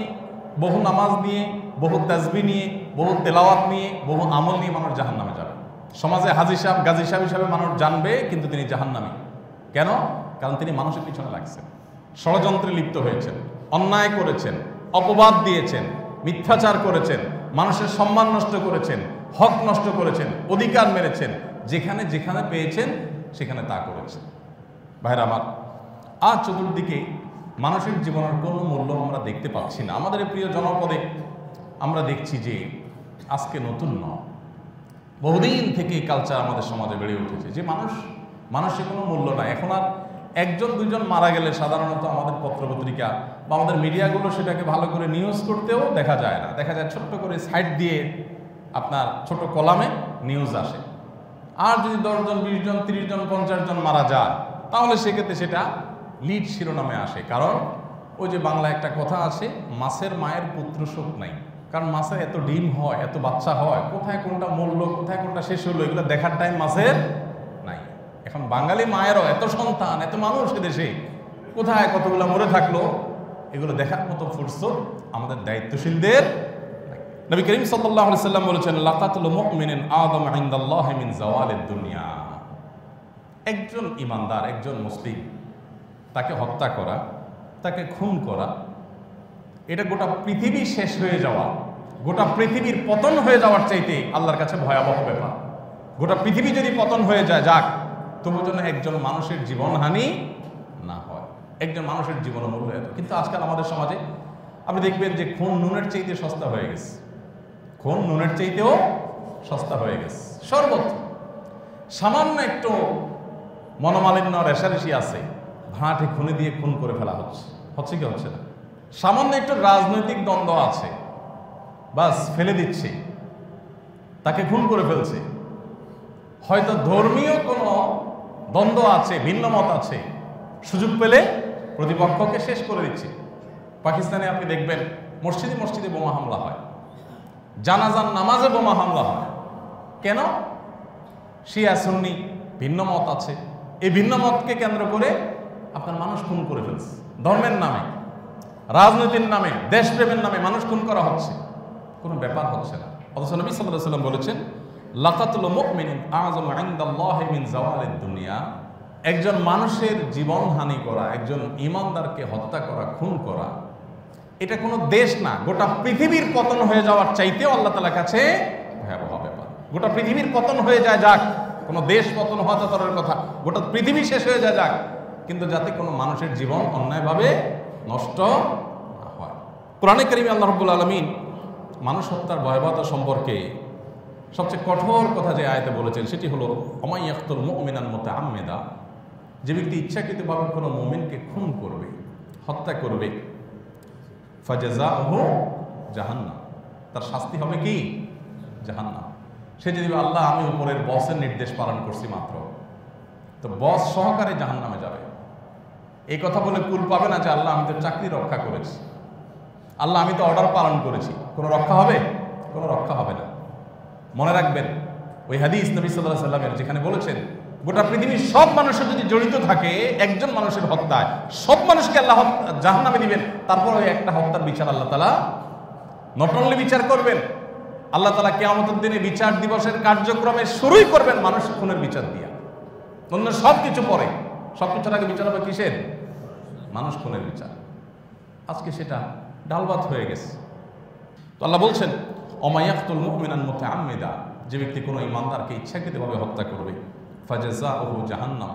বহু নামাজ নিয়ে, বহু তাসবিহ নিয়ে, বহু তেলাওয়াত নিয়ে, বহু আমল নিয়ে মানুষ জাহান্নামে যাবে। সমাজে হাজী সাহেব, গাজী সাহেব হিসাবে মানুষ জানবে, কিন্তু তিনি জাহান্নামী। কেন? কারণ তিনি মানুষের পিছনে লাগছেন, ষড়যন্ত্রে লিপ্ত হয়েছেন, অন্যায় করেছেন, অপবাদ দিয়েছেন, মিথ্যাচার করেছেন, মানুষের সম্মান নষ্ট করেছেন, হক নষ্ট করেছেন, অধিকার মেরেছেন, যেখানে যেখানে পেয়েছেন সেখানে তা করেছেন। ভাইরা আমার, আজ চতুর্দিকে মানুষের জীবনের কোনো মূল্য আমরা দেখতে পাচ্ছি না। আমাদের প্রিয় জনপদে আমরা দেখছি যে আজকে নতুন নয়, বহুদিন থেকে কালচার আমাদের সমাজে বেড়ে উঠেছে যে মানুষের কোনো মূল্য নাই। এখন আর 1-2জন মারা গেলে সাধারণত আমাদের পত্রপত্রিকা বা আমাদের মিডিয়াগুলো সেটাকে ভালো করে নিউজ করতেও দেখা যায় না। দেখা যায় ছোট্ট করে সাইড দিয়ে আপনার ছোট কলামে নিউজ আসে। আর যদি 10জন, 20জন, 30জন, 50জন মারা যায়, তাহলে সেক্ষেত্রে সেটা লিড শিরোনামে আসে। কারণ ওই যে বাংলা একটা কথা আছে, মাছের মায়ের পুত্র শোক নাই। কারণ মাছের এত ডিম হয়, এত বাচ্চা হয়, কোথায় কোনটা মরলো, কোথায় কোনটা শেষ হলো, এগুলো দেখার টাইম মাছের নাই। এখন বাঙালি মায়েরও এত সন্তান, এত মানুষ দেশে, কোথায় কতগুলো মরে থাকলো, এগুলো দেখার মতো ফুরসত আমাদের দায়িত্বশীলদের। নবী করিম সাল্লাল্লাহু আলাইহি সাল্লাম বলেছেন, লাকাতুল মুমিনিন আযম ইনদাল্লাহি মিন যাওয়ালিদ দুনিয়া। একজন ইমানদার, একজন মুসলিম, তাকে হত্যা করা, তাকে খুন করা, এটা গোটা পৃথিবী শেষ হয়ে যাওয়া, গোটা পৃথিবীর পতন হয়ে যাওয়ার চাইতে আল্লাহর কাছে ভয়াবহ ব্যাপার। গোটা পৃথিবী যদি পতন হয়ে যায়, যাক, তবু যেন একজন মানুষের জীবনহানি না হয়, একজন মানুষের জীবন মূল্য এত। কিন্তু আজকাল আমাদের সমাজে আপনি দেখবেন যে খুন নুনের চাইতে সস্তা হয়ে গেছে, খুন নুনের চাইতেও সস্তা হয়ে গেছে। সর্বত্র সামান্য একটু মনোমালিন্য, রেশারেশি আছে, ভাঁটে খুনে দিয়ে খুন করে ফেলা হচ্ছে কি হচ্ছে না? সামান্য একটু রাজনৈতিক দ্বন্দ্ব আছে, বাস ফেলে দিচ্ছে, তাকে খুন করে ফেলছে, হয়তো ধর্মীয় কোনো দ্বন্দ্ব আছে, ভিন্ন মত আছে, সুযোগ পেলে প্রতিপক্ষকে শেষ করে দিচ্ছে। পাকিস্তানে আপনি দেখবেন মসজিদে মসজিদে বোমা হামলা হয়, জানাজার নামাজে বোমা হামলা হয়। কেন? শিয়া সুন্নি ভিন্ন মত আছে, এই ভিন্ন মতকে কেন্দ্র করে আপনার মানুষ খুন করে ফেলছে। ধর্মের নামে, রাজনীতির নামে, দেশপ্রেমের নামে মানুষ খুন করা হচ্ছে, কোনো ব্যাপার হচ্ছে না। অথচ নবী সাল্লাল্লাহু আলাইহি ওয়াসাল্লাম বলেছেন, লাকাতুল মুমিনিন আযম ইনদাল্লাহি মিন যাওয়ালিদ দুনিয়া। একজন মানুষের জীবন হানি করা, একজন ঈমানদারকে হত্যা করা, খুন করা, এটা কোনো দেশ না, গোটা পৃথিবীর পতন হয়ে যাওয়ার চাইতেও আল্লাহ তাআলার কাছে ভয়াবহ ব্যাপার। গোটা পৃথিবীর পতন হয়ে যায় যাক, কোনো দেশ পতন হওয়া তো দূরের কথা, গোটা পৃথিবী শেষ হয়ে যায় যাক, কিন্তু যাতে কোনো মানুষের জীবন অন্যায়ভাবে নষ্ট না হয়। কোরআনে কারিমে আল্লাহ রাব্বুল আলামিন মানুষ হত্যার ভয়াবহতা সম্পর্কে সবচেয়ে কঠোর কথা যে আয়াতে বলেছেন সেটি হলো, ওমাই ইয়াকতুল মুমিনান মুতাআম্মিদা, যে ব্যক্তি ইচ্ছাকৃতভাবে কোনো মুমিনকে খুন করবে, হত্যা করবে, ফাজাযাউহু জাহান্নাম, তার শাস্তি হবে কি? জাহান্নাম। সে যদি আল্লাহ আমি উপরের বসের নির্দেশ পালন করছি মাত্র, তো বস সহকারে জাহান্নামে যাবে। এই কথা বলে কুল পাবে না যে আল্লাহ আমি তো চাকরি রক্ষা করেছি, আল্লাহ আমি তো অর্ডার পালন করেছি, কোনো রক্ষা হবে? কোনো রক্ষা হবে না। মনে রাখবেন ওই হাদিস নবী সাল্লাল্লাহু আলাইহি ওয়াসাল্লামের, যেখানে বলেছেন গোটা পৃথিবীর সব মানুষের যদি জড়িত থাকে একজন মানুষের হত্যায়, সব মানুষকে আল্লাহ জাহান্নামে দিবেন। তারপর ওই একটা হত্যার বিচার আল্লাহ তাআলা নট অনলি বিচার করবেন, আল্লাহ তাআলা কিয়ামতের দিনে বিচার দিবসের কার্যক্রমে শুরুই করবেন মানুষ খুনের বিচার দিয়া। অন্য সব কিছু পরে, সব কিছুর আগে বিচার হবে কিসের? মানুষ খুনের বিচার। আজকে সেটা ডালভাত হয়ে গেছে। তো আল্লাহ বলছেন, ওমাই ইয়াকতুল মুমিনান মুতাআম্মিদা, যে ব্যক্তি কোনো ঈমানদারকে ইচ্ছাকৃতভাবে হত্যা করবে, ফাজাযাউহু জাহান্নাম,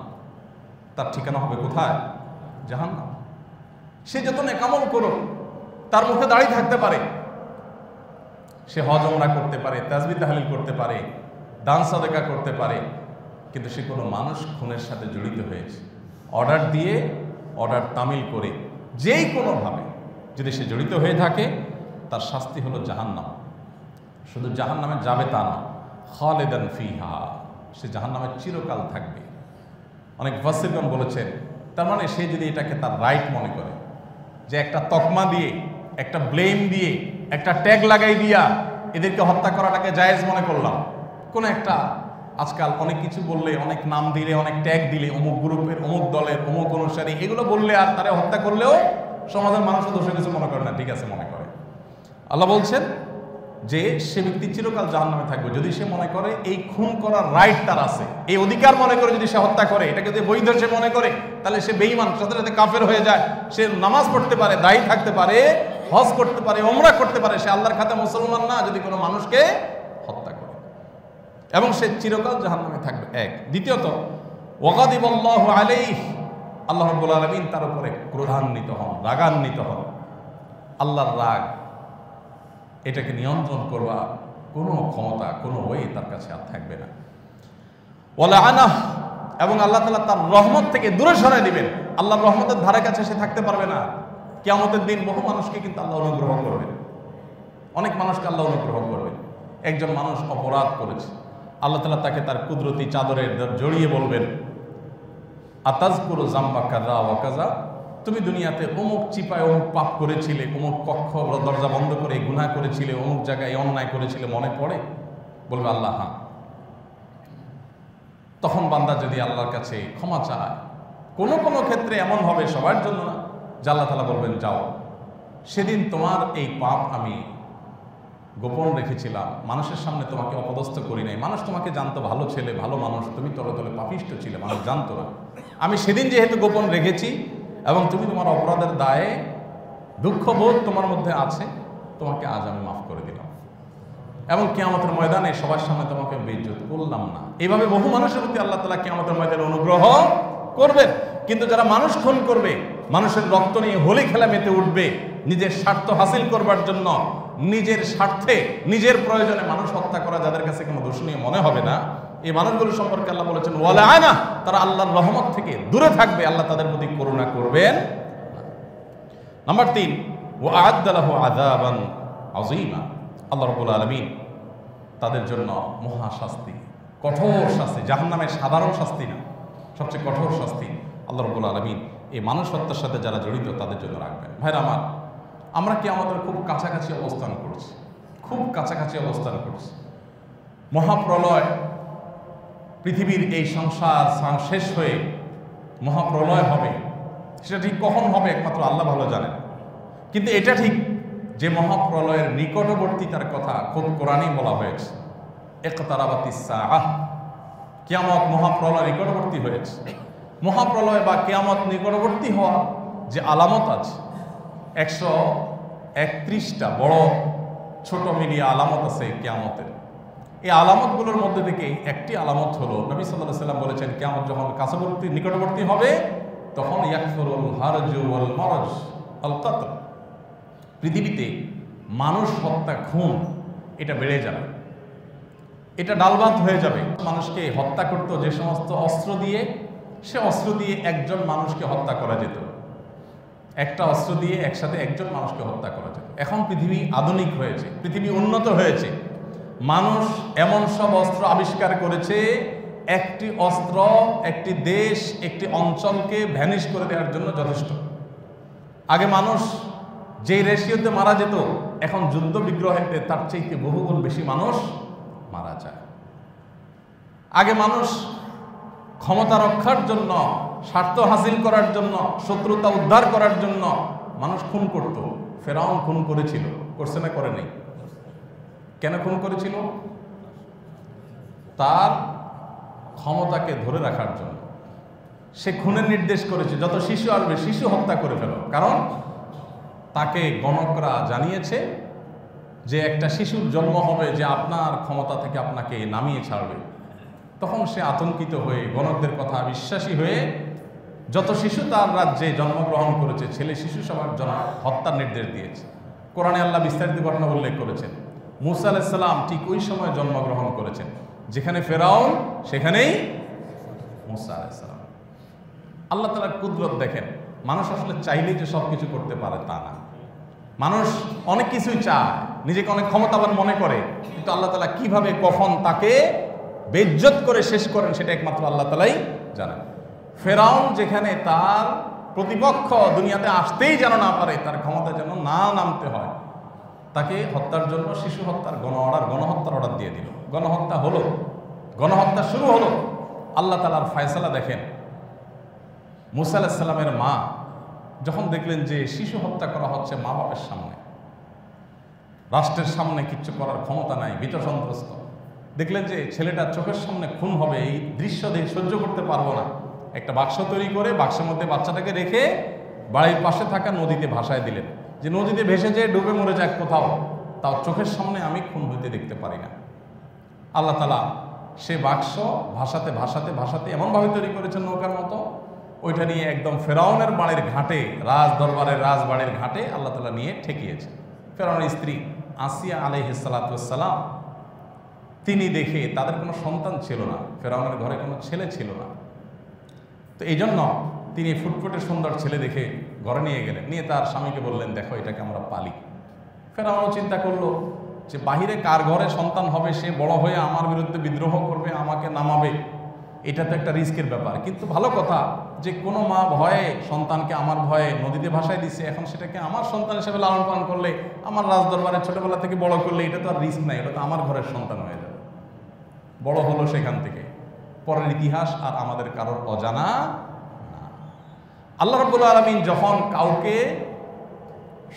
তার ঠিকানা হবে কোথায়? জাহান্নাম। সে যত নেক আমল করুক, তার মুখে দাঁড়িয়ে থাকতে পারে, সে হজ ওমরা করতে পারে, তাসবিহ তাহলিল করতে পারে, দান সাদাকা করতে পারে, কিন্তু সে কোনো মানুষ খুনের সাথে জড়িত হয়েছে, অর্ডার দিয়ে, অর্ডার তামিল করে, যেই কোনোভাবে যদি সে জড়িত হয়ে থাকে, তার শাস্তি হলো জাহান্নাম। শুধু জাহান্নামে যাবে তা না, খালিদান ফিহা, সে জাহান্নামে চিরকাল থাকবে। অনেক মুফাসসিরগণ বলেছেন, তার মানে সে যদি এটাকে তার রাইট মনে করে, যে একটা তকমা দিয়ে, একটা ব্লেম দিয়ে, একটা ট্যাগ লাগাই দিয়া এদেরকে হত্যা করাটাকে জায়েজ মনে করলাম, কোন একটা আজকাল অনেক কিছু বললে, অনেক নাম দিলে, অনেক ট্যাগ দিলে, অমুক গ্রুপের, অমুক দলের, অমুক অনুসারী, এগুলো বললে আর তারা হত্যা করলেও সমাজের মানুষও দোষে কিছু মনে করে না, ঠিক আছে মনে করে। আল্লাহ বলছেন যে সে ব্যক্তি চিরকাল জাহান্নামে থাকবে যদি সে মনে করে এই খুন করার রাইট তার আছে, এই অধিকার মনে করে যদি সে হত্যা করে, এটাকে যদি বৈধ সে মনে করে, তাহলে সে বেঈমান, সাথে সাথে কাফের হয়ে যায়। সে নামাজ পড়তে পারে, দায়ী থাকতে পারে, হজ করতে পারে, ওমরা করতে পারে, সে আল্লাহর খাতে মুসলমান না যদি কোনো মানুষকে হত্যা করে, এবং সে চিরকাল জাহান্নামে থাকবে। এক। দ্বিতীয়ত, ওয়াগাদিবাল্লাহু আলাইহি, আল্লাহ রাব্বুল আলামিন তার উপরে ক্রোধান্বিত হন, রাগান্বিত হন। আল্লাহর রাগ, এটাকে নিয়ন্ত্রণ করবা কোনো ক্ষমতা, কোনো ওয়ে তার কাছে আর থাকবে না। ওয়ালা আনাহ, এবং আল্লাহ তাআলা তার রহমত থেকে দূরে সরাই দিবেন। আল্লাহর রহমতের ধারে কাছে সে থাকতে পারবে না। কিয়ামতের দিন বহু মানুষকে কিন্তু আল্লাহ অনুগ্রহ করবেন, অনেক মানুষকে আল্লাহ অনুগ্রহ করবেন। একজন মানুষ অপরাধ করেছে, আল্লাহ তাআলা তাকে তার কুদরতি চাদরের জড়িয়ে বলবেন, আতাজকুরু যামবা কাযা ওয়া কাযা, তুমি দুনিয়াতে অমুক চিপায় অমুক পাপ করেছিলে, অমুক কক্ষ দরজা বন্ধ করে গুনাহ করেছিলে, অমুক জায়গায় অন্যায় করেছিলে, মনে পড়ে? বলবে আল্লাহ হ্যাঁ। তখন বান্দা যদি আল্লাহর কাছে ক্ষমা চায়, কোনো কোনো ক্ষেত্রে এমন হবে, সবার জন্য না, যে আল্লাহ তাআলা বলবেন যাও, সেদিন তোমার এই পাপ আমি গোপন রেখেছিলাম, মানুষের সামনে তোমাকে অপদস্থ করি নাই। মানুষ তোমাকে জানতো ভালো ছেলে, ভালো মানুষ, তুমি তলে তলে পাপিষ্ঠ ছিলে, মানুষ জানতো না। আমি সেদিন যেহেতু গোপন রেখেছি, এবং তুমি তোমার অপরাধের দায়ে দুঃখবোধ তোমার মধ্যে আছে, তোমাকে আজ আমি মাফ করে দিলাম, এবং কিয়ামতের ময়দানে সবার সামনে তোমাকে বেইজ্জত করলাম না। এইভাবে বহু মানুষের প্রতি আল্লাহ তাআলা কিয়ামতের ময়দানে অনুগ্রহ করবেন। কিন্তু যারা মানুষ খুন করবে, মানুষের রক্ত নিয়ে হোলি খেলা মেতে উঠবে, নিজের স্বার্থ হাসিল করবার জন্য, নিজের স্বার্থে, নিজের প্রয়োজনে মানুষ হত্যা করা যাদের কাছে কোনো দোষণীয় মনে হবে না, এই মানুষগুলো সম্পর্কে আল্লাহ বলেছেন ওয়ালা আনা, তারা আল্লাহর রহমত থেকে দূরে থাকবে, আল্লাহ তাদের প্রতি করুণা করবেন। নাম্বার 3, ওয়া আ'আদ্দা লাহু আযাবান আযীমা, আল্লাহ রাব্বুল আলামিন তাদের জন্য মহাশাস্তি, কঠোর শাস্তি, জাহান্নামের সাধারণ শাস্তি না, সবচেয়ে কঠোর শাস্তি আল্লাহ রাব্বুল আলামিন এই মানুষ হত্যার সাথে যারা জড়িত তাদের জন্য রাখবেন। ভাইরা আমার, আমরা কি আমাদের খুব কাছাকাছি অবস্থান করছি, খুব কাছাকাছি অবস্থান করছি। মহাপ্রলয়, পৃথিবীর এই সংসার শেষ হয়ে মহাপ্রলয় হবে, সেটা ঠিক কখন হবে একমাত্র আল্লাহ ভালো জানেন। কিন্তু এটা ঠিক যে মহাপ্রলয়ের নিকটবর্তীতার কথা খুব কোরআনেই বলা হয়েছে, ইকতারাবাতিস সাআহ, কিয়ামত মহাপ্রলয় নিকটবর্তী হয়েছে। মহাপ্রলয় বা কিয়ামত নিকটবর্তী হওয়া যে আলামত আছে, 131টা বড় ছোট মিলিয়ে আলামত আছে কিয়ামতের। এই আলামতগুলোর মধ্যে থেকে একটি আলামত হলো, নবী সাল্লাল্লাহু আলাইহি ওয়াসাল্লাম বলেছেন, কিয়ামত যখন কাছাবর্তী নিকটবর্তী হবে তখন ইয়াকফুরুল হারজু ওয়াল মারজ আল কতল, পৃথিবীতে মানুষ হত্যা, খুন এটা বেড়ে যাবে, এটা ডালভাত হয়ে যাবে। মানুষকে হত্যা করতো যে সমস্ত অস্ত্র দিয়ে, সে অস্ত্র দিয়ে একজন মানুষকে হত্যা করা যেত, একটা অস্ত্র দিয়ে একসাথে একজন মানুষকে হত্যা করা যেত। এখন পৃথিবী আধুনিক হয়েছে, পৃথিবী উন্নত হয়েছে, মানুষ এমন সব অস্ত্র আবিষ্কার করেছে, একটি অস্ত্র একটি দেশ, একটি অঞ্চলকে ভ্যানিশ করে দেওয়ার জন্য যথেষ্ট। আগে মানুষ যেই রেশিওতে মারা যেত, এখন যুদ্ধ বিগ্রহেতে তার চাইতে বহুগুণ বেশি মানুষ মারা যায়। আগে মানুষ ক্ষমতা রক্ষার জন্য, স্বার্থ হাসিল করার জন্য, শত্রুতা উদ্ধার করার জন্য মানুষ খুন করত। ফেরাউন খুন করেছিল, করছে না করে নেই? কেন খুন করেছিল? তার ক্ষমতাকে ধরে রাখার জন্য। সে খুনের নির্দেশ করেছে, যত শিশু আসবে শিশু হত্যা করে ফেল, কারণ তাকে গণকরা জানিয়েছে যে একটা শিশুর জন্ম হবে যে আপনার ক্ষমতা থেকে আপনাকে নামিয়ে ছাড়বে। তখন সে আতঙ্কিত হয়ে, গণকদের কথা বিশ্বাসী হয়ে যত শিশু তার রাজ্যে জন্মগ্রহণ করেছে, ছেলে শিশু সবার জন্য হত্যার নির্দেশ দিয়েছে। কোরআনে আল্লাহ বিস্তারিত ঘটনা উল্লেখ করেছেন। মূসা আলাইহিস সালাম ঠিক ওই সময় জন্মগ্রহণ করেছেন, যেখানে ফেরাউন সেখানেই মূসা আলাইহিস সালাম। আল্লাহ তাআলার কুদরত দেখেন। মানুষ আসলে চাইলেই যে সব কিছু করতে পারে তা না। মানুষ অনেক কিছুই চায়, নিজেকে অনেক ক্ষমতাবান মনে করে, কিন্তু আল্লাহ তাআলা কিভাবে কখন তাকে বেইজ্জত করে শেষ করেন সেটা একমাত্র আল্লাহ তাআলাই জানেন। ফেরাউন যেখানে তার প্রতিপক্ষ দুনিয়াতে আসতেই যেন না পারে, তার ক্ষমতা যেন না নামতে হয়, তাকে হত্যার জন্য শিশু হত্যার গণহত্যার অর্ডার দিয়ে দিল। গণহত্যা হলো, গণহত্যা শুরু হলো। আল্লাহ তাআলার ফয়সালা দেখেন। মূসা আলাইহিস সালামের মা যখন দেখলেন যে শিশু হত্যা করা হচ্ছে মা বাপের সামনে, রাষ্ট্রের সামনে কিচ্ছু করার ক্ষমতা নাই, ভীত সন্ত্রস্ত, দেখলেন যে ছেলেটার চোখের সামনে খুন হবে, এই দৃশ্য দেখে সহ্য করতে পারবো না। একটা বাক্স তৈরি করে বাক্সের মধ্যে বাচ্চাটাকে রেখে বাড়ির পাশে থাকা নদীতে ভাসায় দিলেন, যে নদীতে ভেসে যেয়ে ডুবে মরে যাক কোথাও, তাও চোখের সামনে আমি খুন হইতে দেখতে পারি না। আল্লাহ তাআলা সে বাক্স ভাসাতে ভাসাতে ভাসাতে এমনভাবে তৈরি করেছেন নৌকার মতো, ওইটা নিয়ে একদম ফেরাউনের বাড়ির ঘাটে, রাজবাড়ির ঘাটে আল্লাহ তাআলা নিয়ে ঠেকিয়েছে। ফেরাউনের স্ত্রী আসিয়া আলাইহিস সালাতু ওয়াস সালাম, তিনি দেখে তাদের কোনো সন্তান ছিল না, ফেরাউনের ঘরে কোনো ছেলে ছিল না, তো এই জন্য তিনি ফুটফুটে সুন্দর ছেলে দেখে ঘরে নিয়ে গেলেন, নিয়ে তার স্বামীকে বললেন, দেখো এটাকে আমরা পালি। ফেরাউনও চিন্তা করলো যে বাহিরে কার ঘরে সন্তান হবে, সে বড় হয়ে আমার বিরুদ্ধে বিদ্রোহ করবে, আমাকে নামাবে, এটা তো একটা রিস্কের ব্যাপার। কিন্তু ভালো কথা যে কোনো মা ভয়ে সন্তানকে আমার ভয়ে নদীতে ভাসায় দিছে, এখন সেটাকে আমার সন্তান হিসেবে লালন পালন করলে, আমার রাজদরবারে ছোটবেলা থেকে বড় করলে, এটা তো আর রিস্ক নাই, এটা তো আমার ঘরের সন্তান হয়ে যাবে। বড় হলো সেখান থেকে, পরের ইতিহাস আর আমাদের কারোর অজানা না। আল্লাহ রাব্বুল আলামিন যখন কাউকে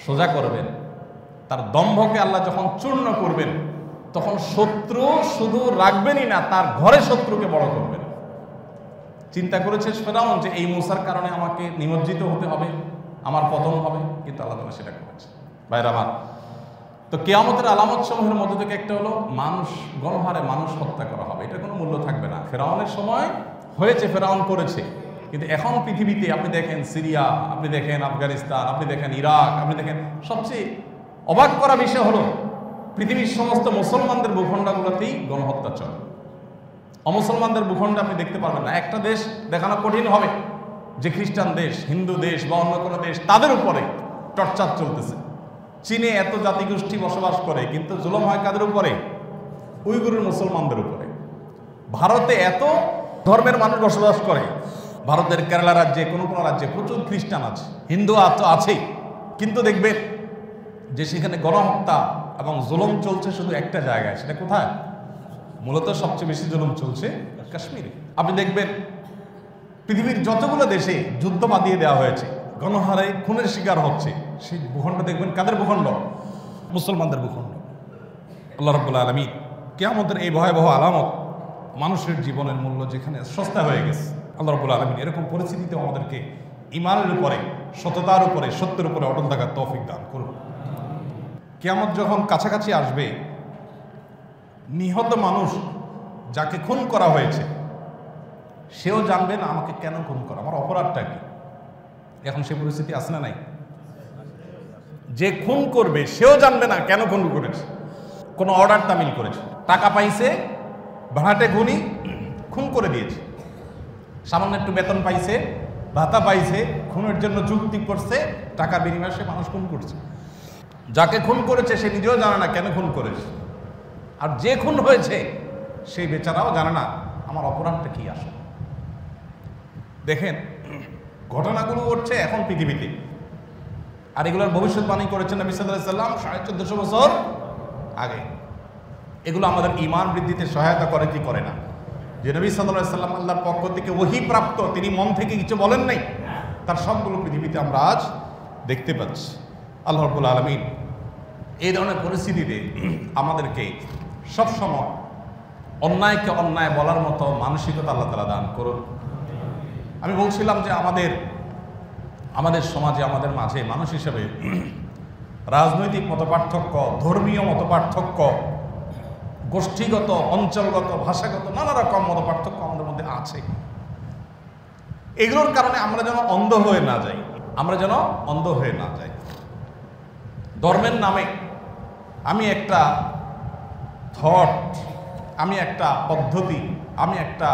সোজা করবেন, তার দম্ভকে আল্লাহ যখন চূর্ণ করবেন, তখন শত্রু শুধু রাখবেনই না, তার ঘরে শত্রুকে বড় করবেন। চিন্তা করেছে ফেরাউন যে এই মূসার কারণে আমাকে নিমজ্জিত হতে হবে, আমার পতন হবে, কিন্তু আল্লাহ তাআলা সেটা করেছে। ভাইরা আমার, তো কিয়ামতের আলামত সমূহের মধ্যে থেকে একটা হলো মানুষ, গণহারে মানুষ হত্যা করা হবে, এটা কোনো মূল্য থাকবে না। ফেরাউনের সময় হয়েছে, ফেরাউন করেছে, কিন্তু এখন পৃথিবীতে আপনি দেখেন সিরিয়া, আপনি দেখেন আফগানিস্তান, আপনি দেখেন ইরাক, আপনি দেখেন, সবচেয়ে অবাক করা বিষয় হলো পৃথিবীর সমস্ত মুসলমানদের ভূখণ্ডগুলোতেই গণহত্যা চলে। অমুসলমানদের ভূখণ্ডে আপনি দেখতে পারবেন না। একটা দেশ দেখানো কঠিন হবে যে খ্রিস্টান দেশ, হিন্দু দেশ বা অন্য কোনো দেশ, তাদের উপরে টর্চার চলতেছে। চীনে এত জাতিগোষ্ঠী বসবাস করে, কিন্তু জুলুম হয় কাদের উপরে? উইগুরের মুসলমানদের উপরে। ভারতে এত ধর্মের মানুষ বসবাস করে, ভারতের কেরালা রাজ্যে কোনো কোনো রাজ্যে প্রচুর খ্রিস্টান আছে, হিন্দু তো আছেই, কিন্তু দেখবেন যে সেখানে গণহত্যা এবং জুলুম চলছে শুধু একটা জায়গায়। সেটা কোথায়? মূলত সবচেয়ে বেশি জুলুম চলছে কাশ্মীরে। আপনি দেখবেন পৃথিবীর যতগুলো দেশে যুদ্ধ বাঁধিয়ে দেওয়া হয়েছে, গণহারে খুনের শিকার হচ্ছে, সেই ভূখণ্ড দেখবেন কাদের ভূখণ্ড? মুসলমানদের ভূখণ্ড। আল্লাহ রাব্বুল আলামিন কিয়ামতের এই ভয়াবহ আলামত, মানুষের জীবনের মূল্য যেখানে সস্তা হয়ে গেছে, আল্লাহ রাব্বুল আলামিন এরকম পরিস্থিতিতে আমাদেরকে ঈমানের উপরে, সততার উপরে, সত্যের উপরে অটল থাকার তৌফিক দান করুন। কিয়ামত যখন কাছাকাছি আসবে, নিহত মানুষ যাকে খুন করা হয়েছে সেও জানবে না আমাকে কেন খুন করা, আমার অপরাধটা কি। এখন সে পরিস্থিতি আসে না নাই? যে খুন করবে সেও জানবে না কেন খুন করেছে, কোনো অর্ডার তামিল করেছে, টাকা পাইছে, ভাড়াটে খুনি খুন করে দিয়েছে, সামান্য একটু বেতন পাইছে, ভাতা পাইছে, খুনের জন্য চুক্তি করছে, টাকা বিনিময়ে সে মানুষ খুন করছে। যাকে খুন করেছে সে নিজেও জানে না কেন খুন করেছে, আর যে খুন হয়েছে সেই বেচারাও জানে না আমার অপরাধটা কি আসে। দেখেন ঘটনাগুলো ঘটছে এখন পৃথিবীতে, আর এগুলোর ভবিষ্যৎবাণী করেছেন নবী সাল্লাল্লাহু আলাইহি ওয়াসাল্লাম 1450 বছর আগে। এগুলো আমাদের ঈমান বৃদ্ধিতে সহায়তা করে কি করে না? যে নবী সাল্লাল্লাহু আলাইহি ওয়াসাল্লাম আল্লাহর পক্ষ থেকে ওহী প্রাপ্ত, তিনি মন থেকে কিছু বলেন নাই, তার সবগুলো পৃথিবীতে আমরা আজ দেখতে পাচ্ছি। আল্লাহ রাব্বুল আলামিন এই ধরনের পরিস্থিতিতে আমাদেরকে সবসময় অন্যায়কে অন্যায় বলার মতো মানসিকতা আল্লাহ তাআলা দান করুন। আমি বলছিলাম যে আমাদের সমাজে, আমাদের মাঝে মানুষ হিসেবে রাজনৈতিক মতপার্থক্য, ধর্মীয় মতপার্থক্য, গোষ্ঠীগত, অঞ্চলগত, ভাষাগত নানা রকম মতপার্থক্য আমাদের মধ্যে আছে। এগুলোর কারণে আমরা যেন অন্ধ হয়ে না যাই, ধর্মের নামে আমি একটা থট, আমি একটা পদ্ধতি, আমি একটা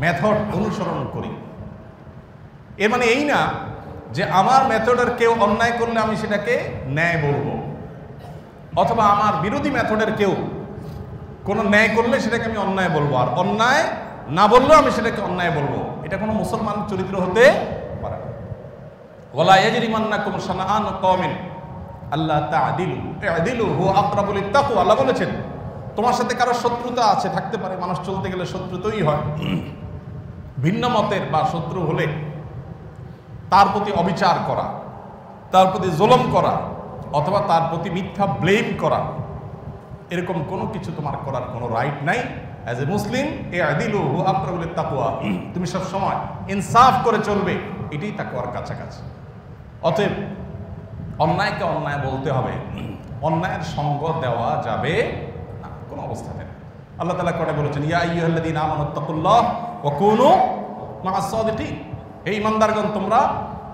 মেথড অনুসরণ করি। এর মানে এই না যে আমার মেথডের কেউ অন্যায় করলে আমি সেটাকে ন্যায় বলবো, অথবা আমার বিরোধী মেথডের কেউ কোনো ন্যায় করলে সেটাকে আমি অন্যায় বলবো, আর অন্যায় না বললেও আমি সেটাকে অন্যায় বলবো। এটা কোনো মুসলমান চরিত্র হতে পারে না। ওয়ালা ইয়াজরিমান্নাকুম শানাআন কওমিন আল্লা তা'দিলু ই'দিলু হুয়া আকরাবু লিত-তাকওয়া। আল্লাহ বলেছেন তোমার সাথে কারো শত্রুতা আছে, থাকতে পারে, মানুষ চলতে গেলে শত্রু তৈরি হয়, ভিন্ন মতের বা শত্রু হলে তার প্রতি অবিচার করা, তার প্রতি জুলুম করা, অথবা তার প্রতি মিথ্যা ব্লেম করা, এরকম কোনো কিছু তোমার করার কোনো রাইট নাই। অ্যাজ এ মুসলিম ই'দিলু হুয়া আকরাবু লিত-তাকওয়া, তুমি সব সময় ইনসাফ করে চলবে, এটাই তাকওয়ার কাছাকাছি। অতএব অন্যায়কে অন্যায় বলতে হবে, অন্যায়ের সঙ্গ দেওয়া যাবে না কোনো অবস্থাতে। আল্লাহ তাআলা কোরআনে বলেছেন ইয়া আইয়ুহাল্লাযীনা আমানুত্তাকুল্লাহ ওয়া কুনু মা'আস সাদিকিন, হে ঈমানদারগণ তোমরা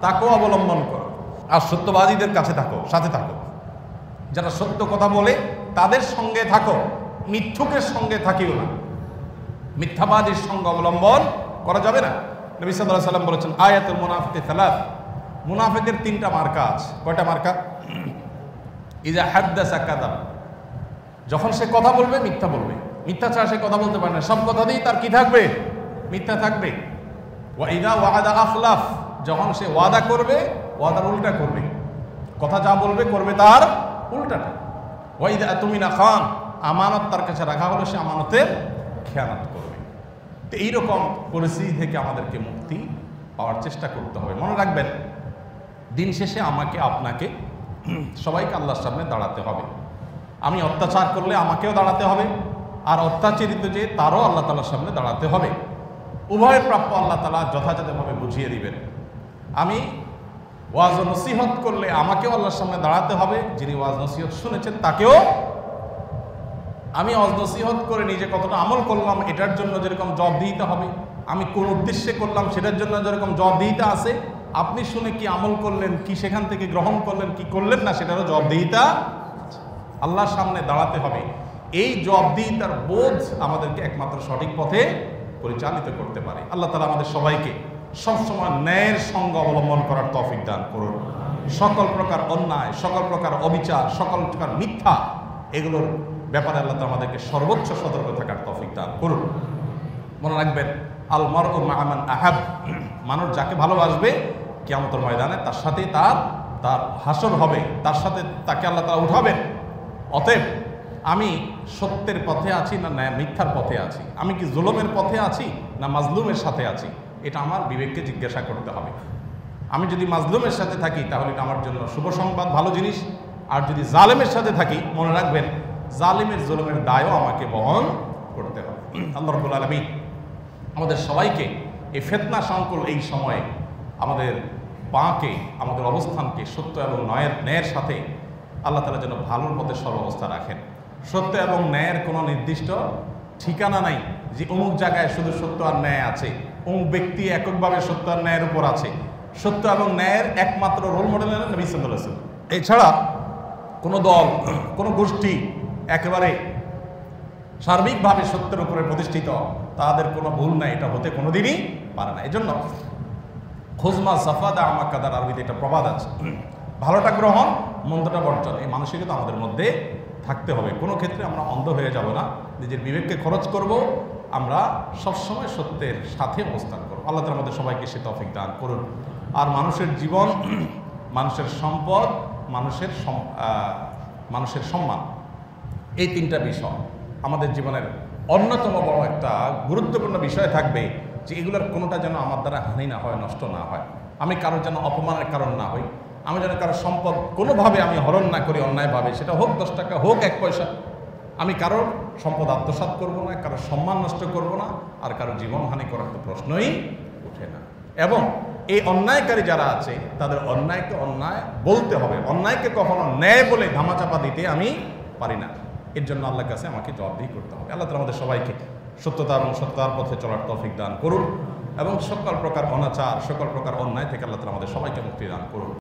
তাকওয়া অবলম্বন করো আর সত্যবাদীদের কাছে থাকো, সাথে থাকো। যারা সত্য কথা বলে তাদের সঙ্গে থাকো, মিথ্যুকের সঙ্গে থাকিও না, মিথ্যাবাদীর সঙ্গে অবলম্বন করা যাবে না। নবী সাল্লাল্লাহু আলাইহি ওয়াসাল্লাম বলেছেন আয়াতুল মুনাফিকি সালাত, মুনাফিকের তিনটা মার্কা আছে। কয়টা মার্কা? ইজা হাদ্দাসা কাযাব, যখন সে কথা বলবে মিথ্যা বলবে, মিথ্যা ছাড়া সে কথা বলতে পারে না, সব কথা দিয়ে তার কি থাকবে? মিথ্যা থাকবে। ওয়া ইযা ওয়া'আদা আখলাফ, যখন সে ওয়াদা করবে ওয়াদার উল্টা করবে, কথা যা বলবে করবে তার উল্টাটা। ওয়া ইযা আতুমিনা খান, আমানত তার কাছে রাখা হলো সে আমানতের খেয়ানত করবে। তো এইরকম পরিস্থিতি থেকে আমাদেরকে মুক্তি পাওয়ার চেষ্টা করতে হবে। মনে রাখবেন দিন শেষে আমাকে আপনাকে সবাইকে আল্লাহর সামনে দাঁড়াতে হবে। আমি অত্যাচার করলে আমাকেও দাঁড়াতে হবে, আর অত্যাচারিত যে তারও আল্লাহ তাআলার সামনে দাঁড়াতে হবে। উভয়ের প্রাপ্য আল্লাহ তাআলা যথাযথভাবে বুঝিয়ে দিবেন। আমি ওয়াজ ও নসিহত করলে আমাকেও আল্লাহর সামনে দাঁড়াতে হবে, যিনি ওয়াজ নসিহত শুনেছেন তাকেও। আমি ওয়াজ নসিহত করে নিজে কতটা আমল করলাম এটার জন্য যেরকম জবাবদিহিতা হবে, আমি কোন উদ্দেশ্যে করলাম সেটার জন্য যেরকম জবাবদিহিতা আছে, আপনি শুনে কি আমল করলেন, কি সেখান থেকে গ্রহণ করলেন, কি করলেন না, সেটারও জবাবদিহিতা আল্লাহর সামনে দাঁড়াতে হবে। এই জবাবদিহিতার বোধ আমাদেরকে একমাত্র সঠিক পথে পরিচালিত করতে পারে। আল্লাহ তাআলা আমাদের সবাইকে সবসময় ন্যায়ের সঙ্গ অবলম্বন করার তৌফিক দান করুন। সকল প্রকার অন্যায়, সকল প্রকার অবিচার, সকল প্রকার মিথ্যা, এগুলোর ব্যাপারে আল্লাহ তাআলা আমাদেরকে সর্বোচ্চ সতর্ক থাকার তৌফিক দান করুন। মনে রাখবেন, আল মারউ মা'a মান আহাব, মানুষ যাকে ভালোবাসবে কিয়ামতের ময়দানে তার সাথেই তার হাসর হবে, তার সাথে তাকে আল্লাহ তাআলা উঠাবেন। অতএব আমি সত্যের পথে আছি না মিথ্যার পথে আছি, আমি কি জুলুমের পথে আছি না মাজলুমের সাথে আছি, এটা আমার বিবেককে জিজ্ঞাসা করতে হবে। আমি যদি মাজলুমের সাথে থাকি তাহলে এটা আমার জন্য শুভ সংবাদ, ভালো জিনিস। আর যদি জালেমের সাথে থাকি, মনে রাখবেন জালিমের জুলুমের দায়ও আমাকে বহন করতে হবে। আল্লাহ রাব্বুল আলামিন আমাদের সবাইকে এই ফিতনা সংকুল এই সময়ে আমাদের বাঁকে, আমাদের অবস্থানকে সত্য এবং ন্যায়ের সাথে আল্লাহ তাআলা যেন ভালোর পথে সর্বাবস্থা রাখেন। সত্য এবং ন্যায়ের কোনো নির্দিষ্ট ঠিকানা নাই যে অমুক জায়গায় শুধু সত্য আর ন্যায় আছে, অমুক ব্যক্তি এককভাবে সত্য আর ন্যায়ের উপর আছে। সত্য এবং ন্যায়ের একমাত্র রোল মডেল হলেন নবী সাল্লাল্লাহু আলাইহি ওয়াসাল্লাম। এছাড়া কোনো দল, কোনো গোষ্ঠী একেবারে সার্বিকভাবে সত্যের উপরে প্রতিষ্ঠিত, তাদের কোনো ভুল নাই, এটা হতে কোনোদিনই পারে না। এই জন্য খুজমা সাফাদা আমাকাদার আরবিতে একটা প্রবাদ আছে, ভালোটা গ্রহণ মন্দটা বর্জন। এই মানসিকতা আমাদের মধ্যে থাকতে হবে। কোনো ক্ষেত্রে আমরা অন্ধ হয়ে যাব না, নিজের বিবেককে খরচ করব, আমরা সবসময় সত্যের সাথে অবস্থান করব। আল্লাহ তাআলা আমাদের সবাইকে সে তৌফিক দান করুন। আর মানুষের জীবন, মানুষের সম্পদ, মানুষের সম্মান, এই তিনটা বিষয় আমাদের জীবনের অন্যতম বড় একটা গুরুত্বপূর্ণ বিষয় থাকবে, যে এগুলোর কোনোটা যেন আমার দ্বারা হানি না হয়, নষ্ট না হয়, আমি কারোর যেন অপমানের কারণ না হই, আমি যেন কারোর সম্পদ কোনোভাবে আমি হরণ না করি অন্যায়ভাবে, সেটা হোক 10 টাকা হোক 1 পয়সা। আমি কারোর সম্পদ আত্মসাৎ করব না, কারোর সম্মান নষ্ট করব না, আর কারোর জীবনহানি করার তো প্রশ্নই ওঠে না। এবং এই অন্যায়কারী যারা আছে তাদের অন্যায়কে অন্যায় বলতে হবে, অন্যায়কে কখনো ন্যায় বলে ধামাচাপা দিতে আমি পারি না। এর জন্য আল্লাহর কাছে আমাকে জবাবদিহি করতে হবে। আল্লাহ তাআলা আমাদের সবাইকে সত্যতা এবং সত্যতার পথে চলার তৌফিক দান করুন এবং সকল প্রকার অনাচার, সকল প্রকার অন্যায় থেকে আল্লাহ তাআলা আমাদের সবাইকে মুক্তি দান করুন।